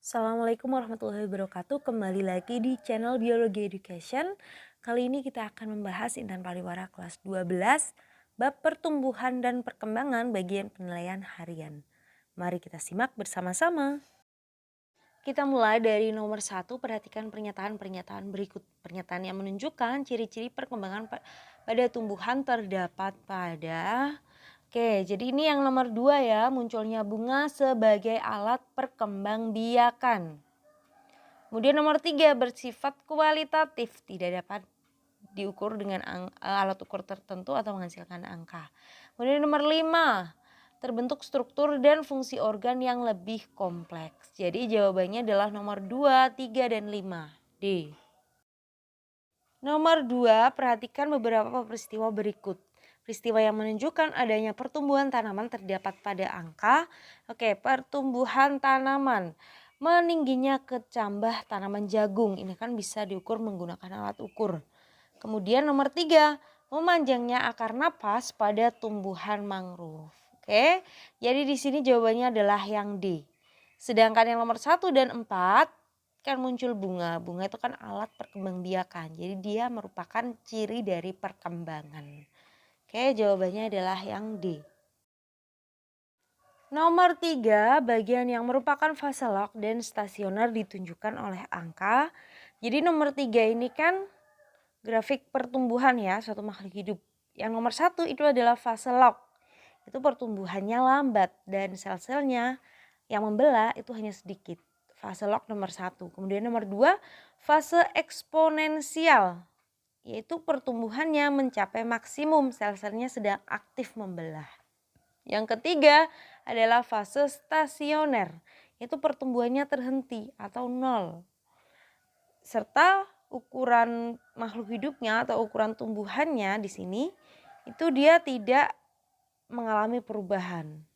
Assalamualaikum warahmatullahi wabarakatuh. Kembali lagi di channel Biologi Education. Kali ini kita akan membahas Intan Pariwara kelas 12 bab pertumbuhan dan perkembangan bagian penilaian harian. Mari kita simak bersama-sama. Kita mulai dari nomor 1, perhatikan pernyataan-pernyataan berikut. Pernyataan yang menunjukkan ciri-ciri perkembangan pada tumbuhan terdapat pada. Oke, jadi ini yang nomor 2 ya, munculnya bunga sebagai alat perkembangbiakan. Kemudian nomor 3, bersifat kualitatif, tidak dapat diukur dengan alat ukur tertentu atau menghasilkan angka. Kemudian nomor 5, terbentuk struktur dan fungsi organ yang lebih kompleks. Jadi jawabannya adalah nomor 2, 3, dan 5. D. Nomor 2, perhatikan beberapa peristiwa berikut. Peristiwa yang menunjukkan adanya pertumbuhan tanaman terdapat pada angka. Oke, pertumbuhan tanaman. Meningginya kecambah tanaman jagung. Ini kan bisa diukur menggunakan alat ukur. Kemudian nomor 3, memanjangnya akar napas pada tumbuhan mangrove. Oke, jadi di sini jawabannya adalah yang D. Sedangkan yang nomor 1 dan 4 kan muncul bunga. Bunga itu kan alat perkembangbiakan. Jadi dia merupakan ciri dari perkembangan. Oke, jawabannya adalah yang D. Nomor 3, bagian yang merupakan fase log dan stasioner ditunjukkan oleh angka. Jadi nomor 3 ini kan grafik pertumbuhan ya suatu makhluk hidup. Yang nomor 1 itu adalah fase log. Itu pertumbuhannya lambat dan sel-selnya yang membelah itu hanya sedikit. Fase log nomor 1. Kemudian nomor 2, fase eksponensial. Yaitu pertumbuhannya mencapai maksimum, sel-selnya sedang aktif membelah. Yang ketiga adalah fase stasioner, yaitu pertumbuhannya terhenti atau nol. Serta ukuran makhluk hidupnya atau ukuran tumbuhannya di sini itu dia tidak mengalami perubahan.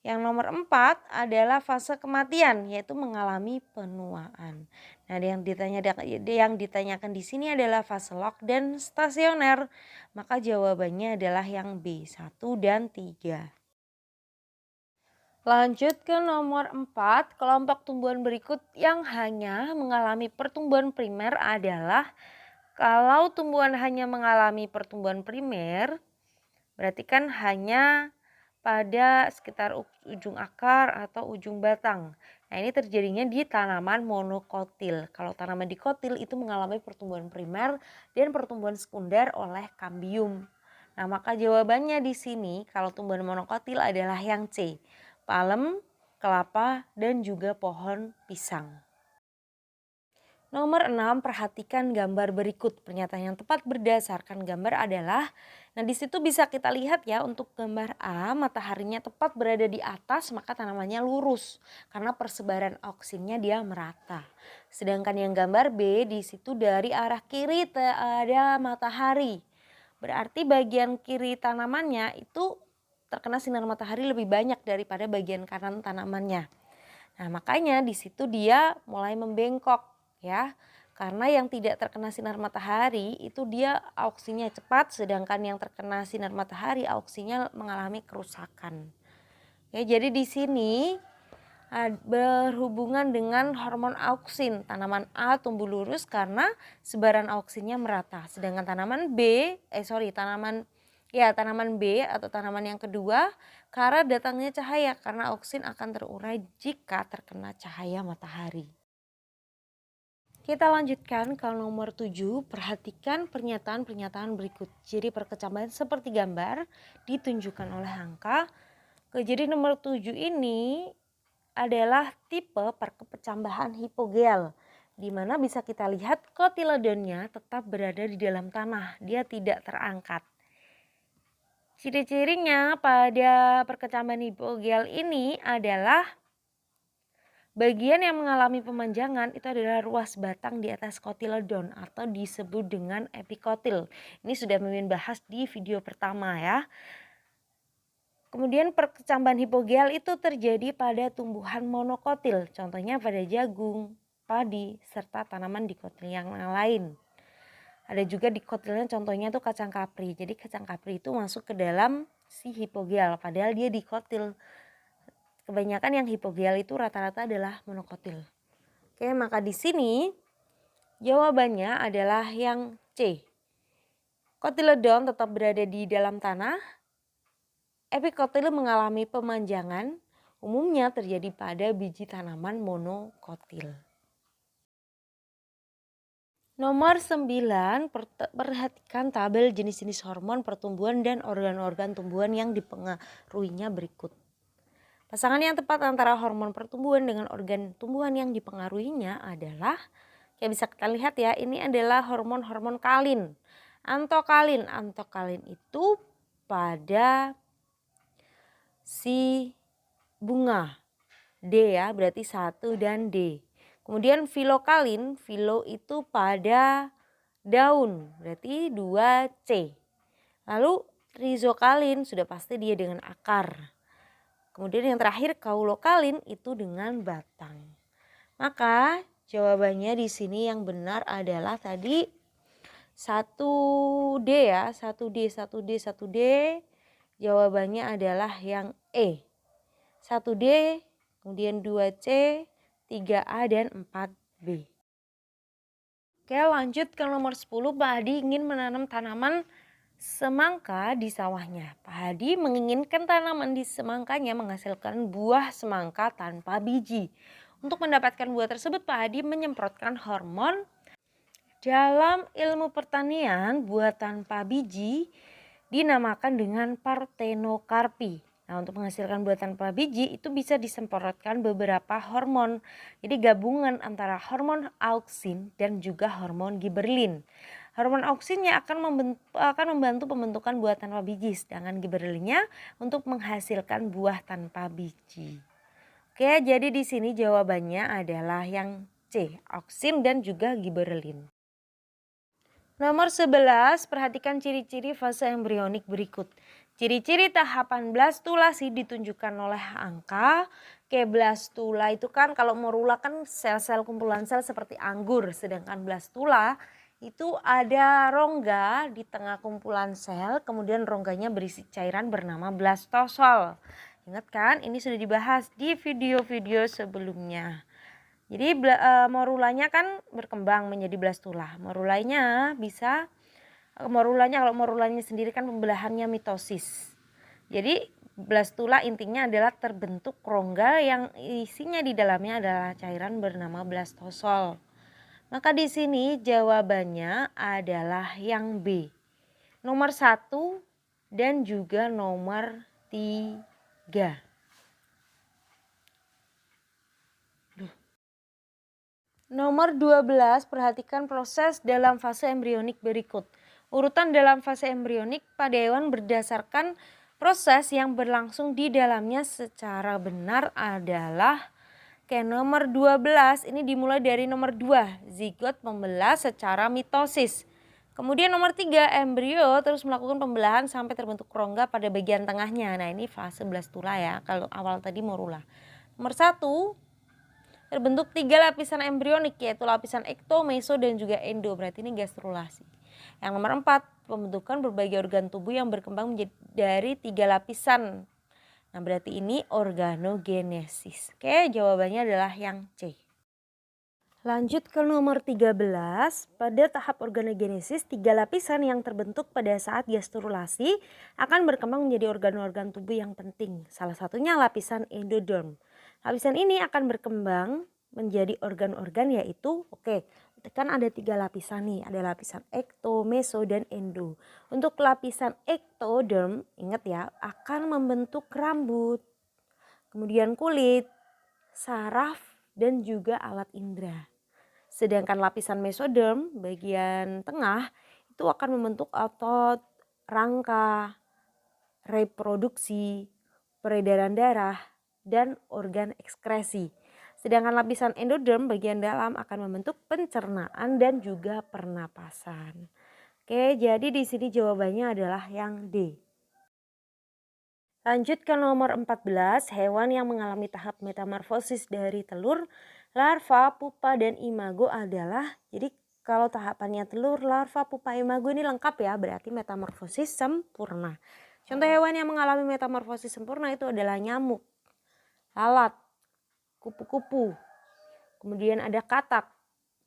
Yang nomor 4 adalah fase kematian, yaitu mengalami penuaan. Nah, yang ditanyakan di sini adalah fase log dan stasioner. Maka jawabannya adalah yang B, 1 dan 3. Lanjut ke nomor 4, kelompok tumbuhan berikut yang hanya mengalami pertumbuhan primer adalah kalau tumbuhan hanya mengalami pertumbuhan primer, berarti kan hanya pada sekitar ujung akar atau ujung batang. Nah, ini terjadinya di tanaman monokotil. Kalau tanaman dikotil itu mengalami pertumbuhan primer dan pertumbuhan sekunder oleh kambium. Nah, maka jawabannya di sini kalau tumbuhan monokotil adalah yang C. Palem, kelapa, dan juga pohon pisang. Nomor 6, perhatikan gambar berikut. Pernyataan yang tepat berdasarkan gambar adalah, nah di situ bisa kita lihat ya untuk gambar A, mataharinya tepat berada di atas maka tanamannya lurus karena persebaran oksinnya dia merata. Sedangkan yang gambar B, di situ dari arah kiri ada matahari. Berarti bagian kiri tanamannya itu terkena sinar matahari lebih banyak daripada bagian kanan tanamannya. Nah, makanya di situ dia mulai membengkok ya. Karena yang tidak terkena sinar matahari itu dia auksinya cepat, sedangkan yang terkena sinar matahari auksinya mengalami kerusakan. Ya, jadi di sini berhubungan dengan hormon auksin. Tanaman A tumbuh lurus karena sebaran auksinnya merata. Sedangkan tanaman B atau tanaman yang kedua karena datangnya cahaya karena auksin akan terurai jika terkena cahaya matahari. Kita lanjutkan ke nomor 7, perhatikan pernyataan-pernyataan berikut. Ciri perkecambahan seperti gambar ditunjukkan oleh angka. Jadi nomor 7 ini adalah tipe perkecambahan hipogeal, di mana bisa kita lihat kotiledonnya tetap berada di dalam tanah, dia tidak terangkat. Ciri-cirinya pada perkecambahan hipogeal ini adalah bagian yang mengalami pemanjangan itu adalah ruas batang di atas kotiledon atau disebut dengan epikotil. Ini sudah Mimin bahas di video pertama ya. Kemudian perkecambahan hipogeal itu terjadi pada tumbuhan monokotil, contohnya pada jagung, padi, serta tanaman dikotil yang lain. Ada juga dikotilnya contohnya tuh kacang kapri. Jadi kacang kapri itu masuk ke dalam si hipogeal padahal dia dikotil. kebanyakan yang hipogeal itu rata-rata adalah monokotil. Oke, maka di sini jawabannya adalah yang C. Kotiledon tetap berada di dalam tanah. Epikotil mengalami pemanjangan, umumnya terjadi pada biji tanaman monokotil. Nomor 9, perhatikan tabel jenis-jenis hormon pertumbuhan dan organ-organ tumbuhan yang dipengaruhinya berikut. Pasangan yang tepat antara hormon pertumbuhan dengan organ tumbuhan yang dipengaruhinya adalah, kayak bisa kita lihat ya, ini adalah hormon-hormon kalin. Antokalin itu pada si bunga, D ya, berarti 1 dan D. Kemudian filokalin, filo itu pada daun, berarti 2C. Lalu rizokalin sudah pasti dia dengan akar. Kemudian yang terakhir kaulokalin itu dengan batang. Maka jawabannya di sini yang benar adalah tadi 1D ya, 1D. Jawabannya adalah yang E. 1D, kemudian 2C, 3A dan 4B. Oke, lanjut ke nomor 10. Pak Hadi ingin menanam tanaman semangka di sawahnya. Pak Hadi menginginkan tanaman di semangkanya menghasilkan buah semangka tanpa biji. Untuk mendapatkan buah tersebut, Pak Hadi menyemprotkan hormon. Dalam ilmu pertanian, buah tanpa biji dinamakan dengan partenokarpi. Nah, untuk menghasilkan buah tanpa biji itu bisa disemprotkan beberapa hormon. Jadi gabungan antara hormon auksin dan juga hormon giberlin. Hormon auksinnya akan membantu pembentukan buah tanpa biji, sedangkan giberlinnya untuk menghasilkan buah tanpa biji. Oke, jadi di sini jawabannya adalah yang C, auksin dan juga giberlin. Nomor 11, perhatikan ciri-ciri fase embrionik berikut. Ciri-ciri tahapan blastulasi ditunjukkan oleh angka. Blastula itu kan kalau morula kan sel-sel kumpulan sel seperti anggur, sedangkan blastula itu ada rongga di tengah kumpulan sel, kemudian rongganya berisi cairan bernama blastosol. Ingat kan, ini sudah dibahas di video-video sebelumnya. Jadi morulanya kan berkembang menjadi blastula. Morulanya kalau morulanya sendiri kan pembelahannya mitosis. Jadi blastula intinya adalah terbentuk rongga yang isinya di dalamnya adalah cairan bernama blastosol. Maka di sini jawabannya adalah yang B. Nomor 1 dan juga nomor 3. Nomor 12, perhatikan proses dalam fase embrionik berikut. Urutan dalam fase embrionik pada hewan berdasarkan proses yang berlangsung di dalamnya secara benar adalah nomor 12 ini dimulai dari nomor 2, zigot membelah secara mitosis. Kemudian nomor 3, embrio terus melakukan pembelahan sampai terbentuk rongga pada bagian tengahnya. Nah, ini fase blastula ya, kalau awal tadi morula. Nomor 1, terbentuk 3 lapisan embrionik, yaitu lapisan ekto, meso, dan juga endo. Berarti ini gastrulasi. Yang nomor 4, pembentukan berbagai organ tubuh yang berkembang menjadi dari 3 lapisan. Nah, berarti ini organogenesis. Oke, jawabannya adalah yang C. Lanjut ke nomor 13. Pada tahap organogenesis, 3 lapisan yang terbentuk pada saat gastrulasi akan berkembang menjadi organ-organ tubuh yang penting. Salah satunya lapisan endoderm. Lapisan ini akan berkembang menjadi organ-organ yaitu, kan ada 3 lapisan nih, ada lapisan ekto, meso, dan endo. Untuk lapisan ektoderm, ingat ya, akan membentuk rambut, kemudian kulit, saraf, dan juga alat indera. Sedangkan lapisan mesoderm, bagian tengah, itu akan membentuk otot, rangka, reproduksi, peredaran darah, dan organ ekskresi. Sedangkan lapisan endoderm bagian dalam akan membentuk pencernaan dan juga pernapasan. Oke, jadi di sini jawabannya adalah yang D. Lanjut ke nomor 14, hewan yang mengalami tahap metamorfosis dari telur, larva, pupa, dan imago adalah, jadi kalau tahapannya telur, larva, pupa, imago ini lengkap ya, berarti metamorfosis sempurna. Contoh hewan yang mengalami metamorfosis sempurna itu adalah nyamuk. lalat, kupu-kupu, kemudian ada katak.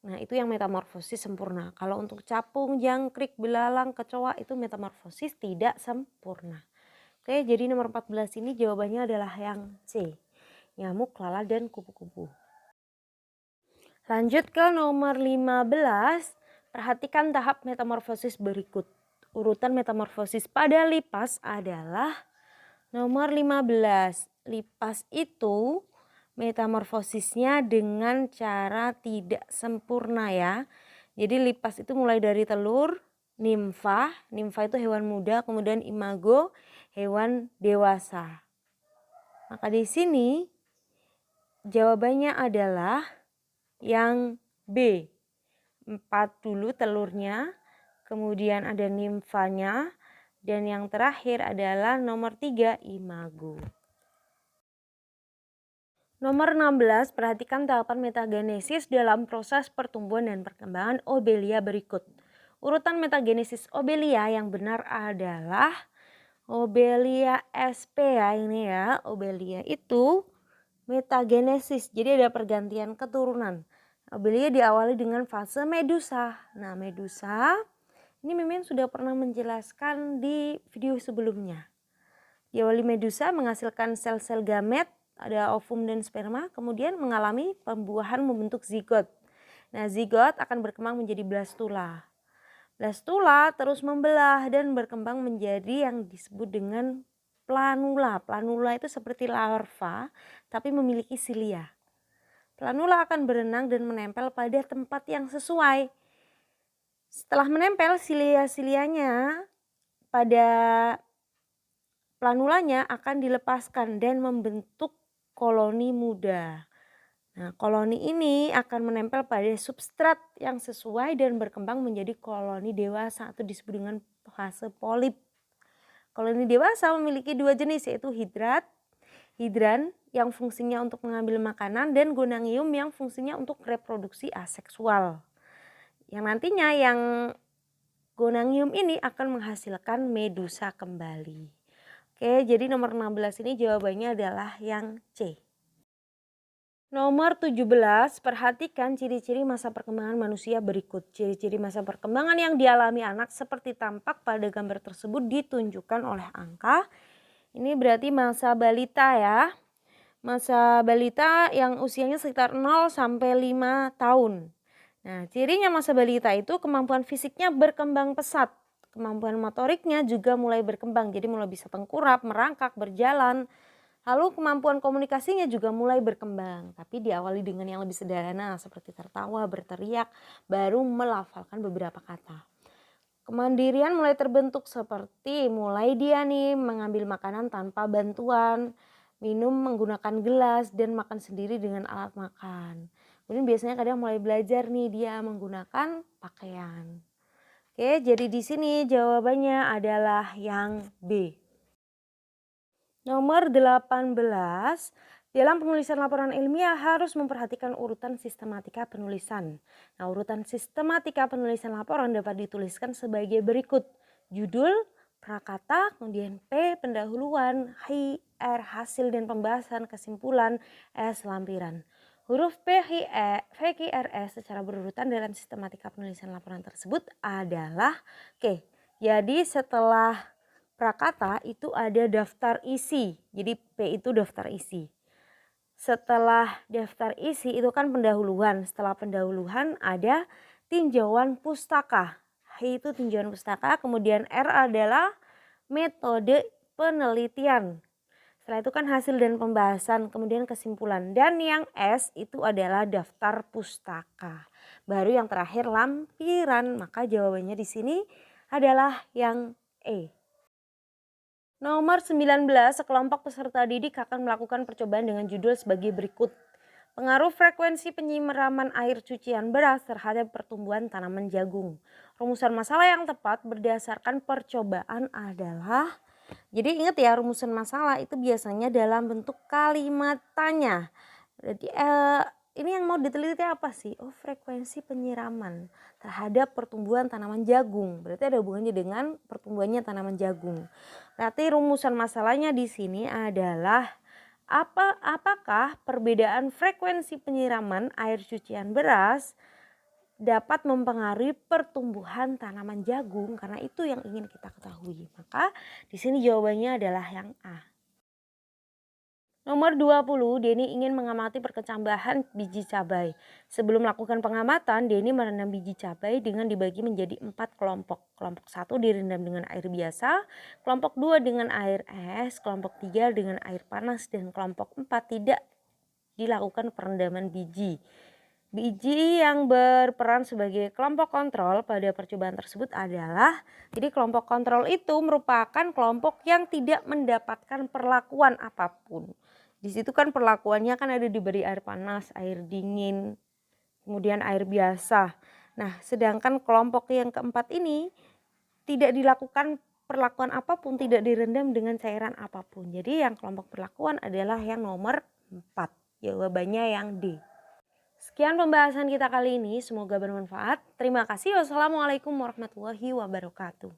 Nah, itu yang metamorfosis sempurna. Kalau untuk capung, jangkrik, belalang, kecoa itu metamorfosis tidak sempurna. Oke, jadi nomor 14 ini jawabannya adalah yang C. Nyamuk, lalat, dan kupu-kupu. Lanjut ke nomor 15. Perhatikan tahap metamorfosis berikut. Urutan metamorfosis pada lipas adalah nomor 15. Lipas itu metamorfosisnya dengan cara tidak sempurna ya. Jadi lipas itu mulai dari telur, nimfa itu hewan muda, kemudian imago, hewan dewasa. Maka di sini jawabannya adalah yang B. 4 dulu telurnya, kemudian ada nimfanya, dan yang terakhir adalah nomor 3 imago. Nomor 16, perhatikan tahapan metagenesis dalam proses pertumbuhan dan perkembangan Obelia berikut. Urutan metagenesis Obelia yang benar adalah Obelia sp ya ini ya. Obelia itu metagenesis, jadi ada pergantian keturunan. Obelia diawali dengan fase medusa. Nah, medusa ini Mimin sudah pernah menjelaskan di video sebelumnya. Diawali medusa menghasilkan sel-sel gamet, ada ovum dan sperma, kemudian mengalami pembuahan membentuk zigot. Nah, zigot akan berkembang menjadi blastula. Blastula terus membelah dan berkembang menjadi yang disebut dengan planula. Planula itu seperti larva tapi memiliki silia. Planula akan berenang dan menempel pada tempat yang sesuai. Setelah menempel, silia-silianya pada planulanya akan dilepaskan dan membentuk koloni muda. Nah, koloni ini akan menempel pada substrat yang sesuai dan berkembang menjadi koloni dewasa atau disebut dengan fase polip. Koloni dewasa memiliki 2 jenis, yaitu hidran yang fungsinya untuk mengambil makanan dan gonangium yang fungsinya untuk reproduksi aseksual. Yang nantinya yang gonangium ini akan menghasilkan medusa kembali. Oke, jadi nomor 16 ini jawabannya adalah yang C. Nomor 17, perhatikan ciri-ciri masa perkembangan manusia berikut. Ciri-ciri masa perkembangan yang dialami anak seperti tampak pada gambar tersebut ditunjukkan oleh angka. Ini berarti masa balita ya. Masa balita yang usianya sekitar 0 sampai 5 tahun. Nah, cirinya masa balita itu kemampuan fisiknya berkembang pesat. Kemampuan motoriknya juga mulai berkembang, jadi mulai bisa tengkurap, merangkak, berjalan. Lalu kemampuan komunikasinya juga mulai berkembang, tapi diawali dengan yang lebih sederhana seperti tertawa, berteriak, baru melafalkan beberapa kata. Kemandirian mulai terbentuk seperti mulai dia nih mengambil makanan tanpa bantuan, minum menggunakan gelas, dan makan sendiri dengan alat makan. Kemudian biasanya kadang mulai belajar nih dia menggunakan pakaian. Oke, jadi di sini jawabannya adalah yang B. Nomor 18, dalam penulisan laporan ilmiah harus memperhatikan urutan sistematika penulisan. Nah, urutan sistematika penulisan laporan dapat dituliskan sebagai berikut. Judul, prakata, kemudian P, pendahuluan, H, R, hasil dan pembahasan, kesimpulan, S, lampiran. Huruf P, V, Q, R, S secara berurutan dalam sistematika penulisan laporan tersebut adalah oke. Jadi setelah prakata itu ada daftar isi, jadi P itu daftar isi. Setelah daftar isi itu kan pendahuluan, setelah pendahuluan ada tinjauan pustaka. H itu tinjauan pustaka, kemudian R adalah metode penelitian. Setelah itu kan hasil dan pembahasan, kemudian kesimpulan. Dan yang S itu adalah daftar pustaka. Baru yang terakhir lampiran, maka jawabannya di sini adalah yang E. Nomor 19, sekelompok peserta didik akan melakukan percobaan dengan judul sebagai berikut. Pengaruh frekuensi penyiraman air cucian beras terhadap pertumbuhan tanaman jagung. Rumusan masalah yang tepat berdasarkan percobaan adalah, jadi ingat ya, rumusan masalah itu biasanya dalam bentuk kalimat tanya. Jadi ini yang mau diteliti apa sih? Oh, frekuensi penyiraman terhadap pertumbuhan tanaman jagung. Berarti ada hubungannya dengan pertumbuhannya tanaman jagung. Berarti rumusan masalahnya di sini adalah Apakah perbedaan frekuensi penyiraman air cucian beras dapat mempengaruhi pertumbuhan tanaman jagung? Karena itu yang ingin kita ketahui. Maka di sini jawabannya adalah yang A. Nomor 20, Denny ingin mengamati perkecambahan biji cabai. Sebelum melakukan pengamatan, Denny merendam biji cabai dengan dibagi menjadi 4 kelompok. Kelompok 1 direndam dengan air biasa, kelompok 2 dengan air es, kelompok 3 dengan air panas, dan kelompok 4 tidak dilakukan perendaman biji. Biji yang berperan sebagai kelompok kontrol pada percobaan tersebut adalah, jadi kelompok kontrol itu merupakan kelompok yang tidak mendapatkan perlakuan apapun. Di situ kan perlakuannya kan ada diberi air panas, air dingin, kemudian air biasa. Nah, sedangkan kelompok yang keempat ini tidak dilakukan perlakuan apapun, tidak direndam dengan cairan apapun. Jadi yang kelompok perlakuan adalah yang nomor 4. Jawabannya yang D. Sekian pembahasan kita kali ini, semoga bermanfaat. Terima kasih. Wassalamualaikum warahmatullahi wabarakatuh.